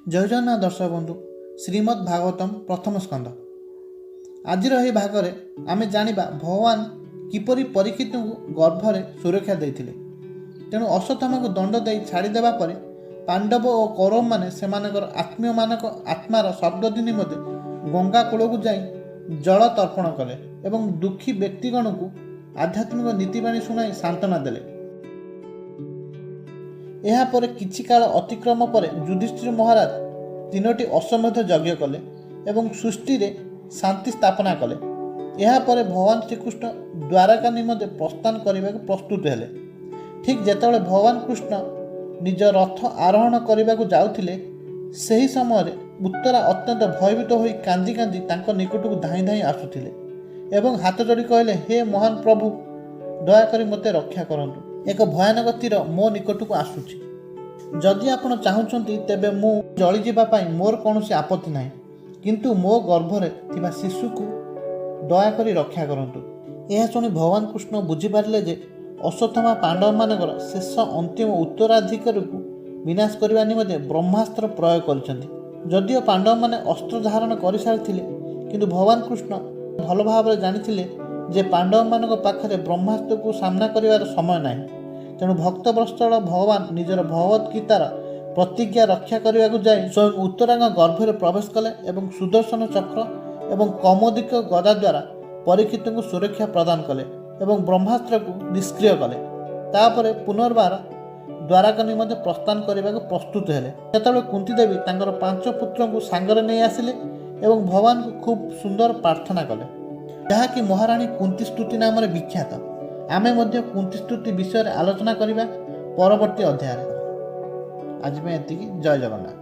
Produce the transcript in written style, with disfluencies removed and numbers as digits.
जय जगन्नाथ दर्शक बंधु श्रीमद् भागवतम प्रथम स्कंद आज भागरे आमे जानिबा भगवान किपरि परीक्षित गर्भरे सुरक्षा देइथिले। तेणु अश्वत्थामा को दंड दे छाड़ीदेवा पर पांडव और कौरव माने सेमानकर आत्मीय मानक आत्मार शब्द निमते गंगा कूल को जाई जल तर्पण कले एवं दुखी व्यक्तिगण को आध्यात्मिक नीतिबाणी शुणाई सांत्वना देले। यापर किछि काल अतिक्रम पर युधिष्ठिर महाराज तीनोटी अश्वमेध यज्ञ कले एवं सृष्टि रे शांति स्थापना कले। यापर भगवान श्रीकृष्ण द्वारका निमते प्रस्थान करने को प्रस्तुत हेले। ठीक जेतेबेले भगवान कृष्ण निज रथ आरोहण करने को जाउथिले सही समय उत्तरा अत्यंत भयभीत होई कांदी कांदी तांको निकट को धाई धाई आसुथिले एवं हाथ जोड़ी कहले, हे महान प्रभु दयाकरी मते रक्षा करंतु। एक भयानक तीर मो निकट को आसुछि। जदि आपण चाहुचंती तेबे मु जली जिबा पई मोर कोनोसी आपत्ति नाही, किंतु मो गर्भरे थिबा शिशु को दयाकरी रक्षा करंतु। यह सुनी भगवान कृष्ण बुझी पारिले जे अश्वत्थामा पांडव मानकर शेष अंतिम उत्तराधिकारी को विनाश करने निमते ब्रह्मास्त्र प्रयोग करिसेंती। जदिओ पांडव माने अस्त्र धारण कर सारिथिले, किंतु भगवान कृष्ण भल भाव जानिथिले जे पांडव मानक पाखरे ब्रह्मास्त्र को सामना करिवार समय नाही। तेणु भक्तवत्सल भगवान निजर भगवत गीतार प्रतिज्ञा रक्षा करने को जाई स्वयं उत्तरांग गर्भरे प्रवेश कले एवं सुदर्शन चक्र एवं कौमुदिक गदा द्वारा परीक्षित को सुरक्षा प्रदान कले एवं ब्रह्मास्त्र को निष्क्रिय कले। तापरे पुनर्बार द्वारका निमते प्रस्थान करने को प्रस्तुत हेले। सेतेबेले कुंती देवी तांकर 5 पुत्र को सांगरे नहीं आसिले एवं भगवान को खूब सुंदर प्रार्थना कले, जहाँकि महाराणी कुंती स्तुति नाम विख्यात। आमे मध्य कुंती स्तुति विषय आलोचना करिबा परवर्ती अध्याय। आज में एतिकी। जय जगन्नाथ।